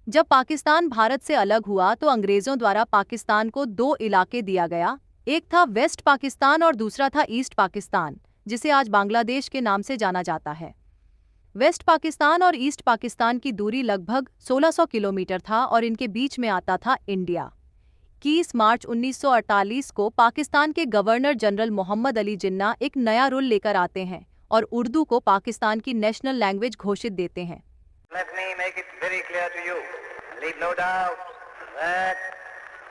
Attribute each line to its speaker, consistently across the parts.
Speaker 1: जब पाकिस्तान भारत से अलग हुआ तो अंग्रेजों द्वारा पाकिस्तान को दो इलाके दिया गया। एक था वेस्ट पाकिस्तान और दूसरा था ईस्ट पाकिस्तान, जिसे आज बांग्लादेश के नाम से जाना जाता है। वेस्ट पाकिस्तान और ईस्ट पाकिस्तान की दूरी लगभग 1600 किलोमीटर था और इनके बीच में आता था इंडिया। 21 मार्च 1948 को पाकिस्तान के गवर्नर जनरल मोहम्मद अली जिन्ना एक नया रूल लेकर आते हैं और उर्दू को पाकिस्तान की नेशनल लैंग्वेज घोषित देते हैं।
Speaker 2: Let me make it very clear to you, leave no doubt that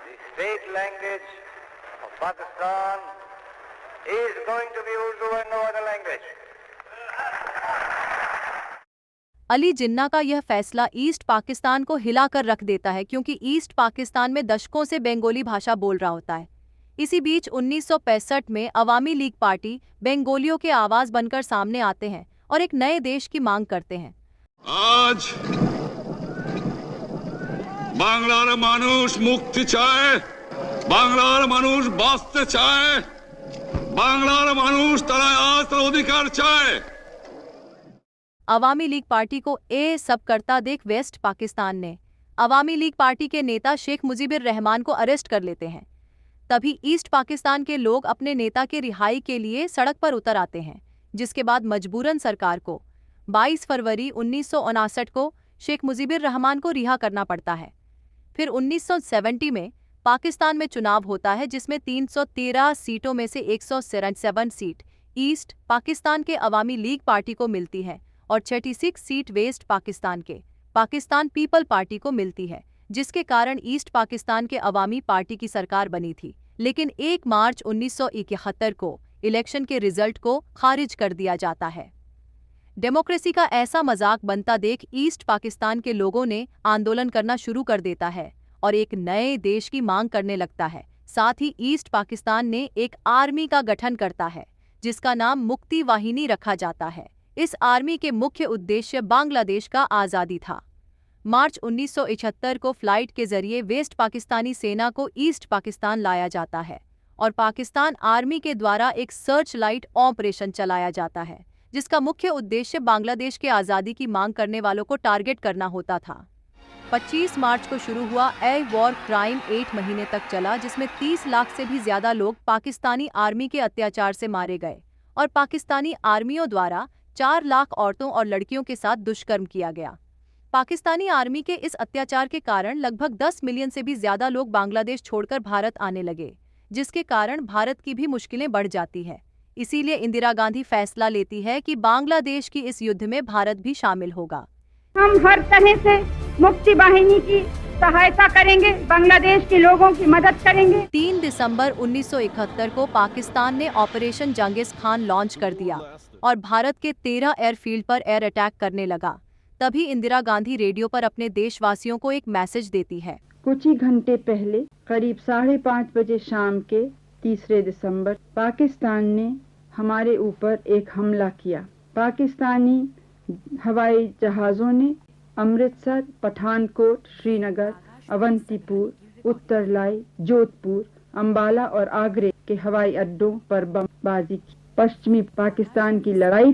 Speaker 2: the state language of Pakistan is going to be Urdu and no other language.
Speaker 1: Ali Jinnah का यह फैसला ईस्ट पाकिस्तान को हिलाकर रख देता है, क्योंकि ईस्ट पाकिस्तान में दशकों से बंगाली भाषा बोल रहा होता है। इसी बीच 1965 में अवामी लीग पार्टी बंगालियों के आवाज बनकर सामने आते हैं और एक नए देश की मांग करते हैं।
Speaker 3: आज বাংলার মানুষ মুক্তি চায়, বাংলার মানুষ বাঁচতে চায়, বাংলার মানুষ তারা আজ তার অধিকার চায়।
Speaker 1: अवामी लीग पार्टी को सब करता देख वेस्ट पाकिस्तान ने अवामी लीग पार्टी के नेता शेख मुजीबुर रहमान को अरेस्ट कर लेते हैं। तभी ईस्ट पाकिस्तान के लोग अपने नेता के रिहाई के लिए सड़क पर उतर आते हैं, जिसके बाद मजबूरन सरकार को 22 फरवरी 1959 को शेख मुजीबुर रहमान को रिहा करना पड़ता है। फिर 1970 में पाकिस्तान में चुनाव होता है, जिसमें 313 सीटों में से 167 सीट ईस्ट पाकिस्तान के अवामी लीग पार्टी को मिलती है और 36 सीट वेस्ट पाकिस्तान के पाकिस्तान पीपल पार्टी को मिलती है, जिसके कारण ईस्ट पाकिस्तान के अवामी पार्टी की सरकार बनी थी। लेकिन 1 मार्च 1971 को इलेक्शन के रिजल्ट को खारिज कर दिया जाता है। डेमोक्रेसी का ऐसा मजाक बनता देख ईस्ट पाकिस्तान के लोगों ने आंदोलन करना शुरू कर देता है और एक नए देश की मांग करने लगता है। साथ ही ईस्ट पाकिस्तान ने एक आर्मी का गठन करता है, जिसका नाम मुक्ति वाहिनी रखा जाता है। इस आर्मी के मुख्य उद्देश्य बांग्लादेश का आज़ादी था। मार्च 1971 को फ्लाइट के जरिए वेस्ट पाकिस्तानी सेना को ईस्ट पाकिस्तान लाया जाता है और पाकिस्तान आर्मी के द्वारा एक सर्च लाइट ऑपरेशन चलाया जाता है, जिसका मुख्य उद्देश्य बांग्लादेश के आज़ादी की मांग करने वालों को टारगेट करना होता था। 25 मार्च को शुरू हुआ ए वॉर क्राइम 8 महीने तक चला, जिसमें 30 लाख से भी ज्यादा लोग पाकिस्तानी आर्मी के अत्याचार से मारे गए और पाकिस्तानी आर्मियों द्वारा 4 लाख औरतों और लड़कियों के साथ दुष्कर्म किया गया। पाकिस्तानी आर्मी के इस अत्याचार के कारण लगभग 10 मिलियन से भी ज्यादा लोग बांग्लादेश छोड़कर भारत आने लगे, जिसके कारण भारत की भी मुश्किलें बढ़ जाती है। इसीलिए इंदिरा गांधी फैसला लेती है कि बांग्लादेश की इस युद्ध में भारत भी शामिल होगा।
Speaker 4: हम हर तरह से मुक्ति वाहिनी की सहायता करेंगे, बांग्लादेश के लोगों की मदद करेंगे।
Speaker 1: 3 दिसंबर 1971 को पाकिस्तान ने ऑपरेशन जंगिस खान लॉन्च कर दिया और भारत के 13 एयरफील्ड पर एयर अटैक करने लगा। तभी इंदिरा गांधी रेडियो पर अपने देशवासियों को एक मैसेज देती है।
Speaker 5: कुछ ही घंटे पहले करीब 5:30 बजे शाम के 3 दिसंबर पाकिस्तान ने हमारे ऊपर एक हमला किया। पाकिस्तानी हवाई जहाज़ों ने अमृतसर, पठानकोट, श्रीनगर, अवंतीपुर, उत्तरलाई, जोधपुर, अंबाला और आगरे के हवाई अड्डों पर बमबाजी की। पश्चिमी पाकिस्तान की लड़ाई,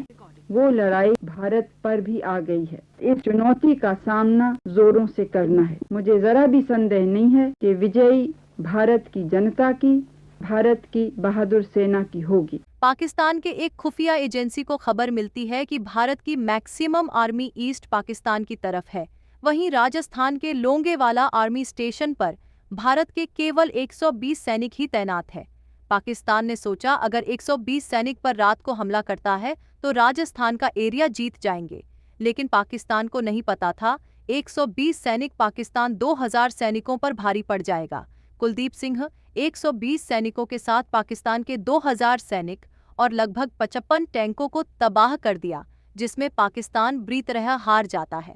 Speaker 5: वो लड़ाई भारत पर भी आ गई है। इस चुनौती का सामना जोरों से करना है। मुझे जरा भी संदेह नहीं है कि विजयी भारत की जनता की, भारत की बहादुर सेना की होगी।
Speaker 1: पाकिस्तान के एक खुफिया एजेंसी को खबर मिलती है कि भारत की मैक्सिमम आर्मी ईस्ट पाकिस्तान की तरफ है। वहीं राजस्थान के लोंगेवाला आर्मी स्टेशन पर भारत के केवल 120 सैनिक ही तैनात है। पाकिस्तान ने सोचा अगर 120 सैनिक पर रात को हमला करता है तो राजस्थान का एरिया जीत जाएंगे, लेकिन पाकिस्तान को नहीं पता था 120 सैनिक पाकिस्तान 2000 सैनिकों पर भारी पड़ जाएगा। कुलदीप सिंह 120 सैनिकों के साथ पाकिस्तान के 2000 सैनिक और लगभग 55 टैंकों को तबाह कर दिया, जिसमें पाकिस्तान बुरी तरह हार जाता है।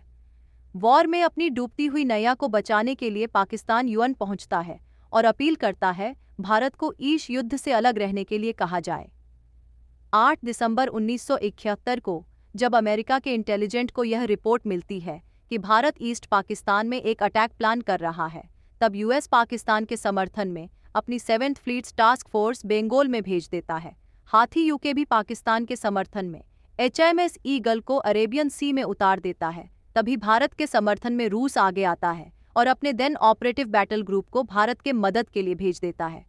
Speaker 1: वॉर में अपनी डूबती हुई नैया को बचाने के लिए पाकिस्तान यूएन पहुंचता है और अपील करता है भारत को इस युद्ध से अलग रहने के लिए कहा जाए। 8 दिसंबर 1971 को जब अमेरिका के इंटेलिजेंट को यह रिपोर्ट मिलती है कि भारत ईस्ट पाकिस्तान में एक अटैक प्लान कर रहा है, तब यूएस पाकिस्तान के समर्थन में अपनी 7th fleet task force Bengal में भेज देता है। हाथी यूके भी पाकिस्तान के समर्थन में HMS ईगल को अरेबियन सी में उतार देता है। तभी भारत के समर्थन में रूस आगे आता है और अपने देन ऑपरेटिव बैटल ग्रुप को भारत के मदद के लिए भेज देता है,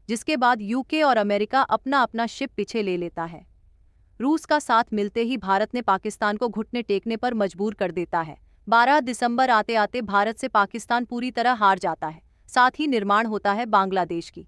Speaker 1: जिसके बाद यूके और अमेरिका अपना अपना शिप पीछे ले लेता है। रूस का साथ मिलते ही भारत ने पाकिस्तान को घुटने टेकने पर मजबूर कर देता है। 12 दिसंबर आते आते भारत से पाकिस्तान पूरी तरह हार जाता है। साथ ही निर्माण होता है बांग्लादेश की।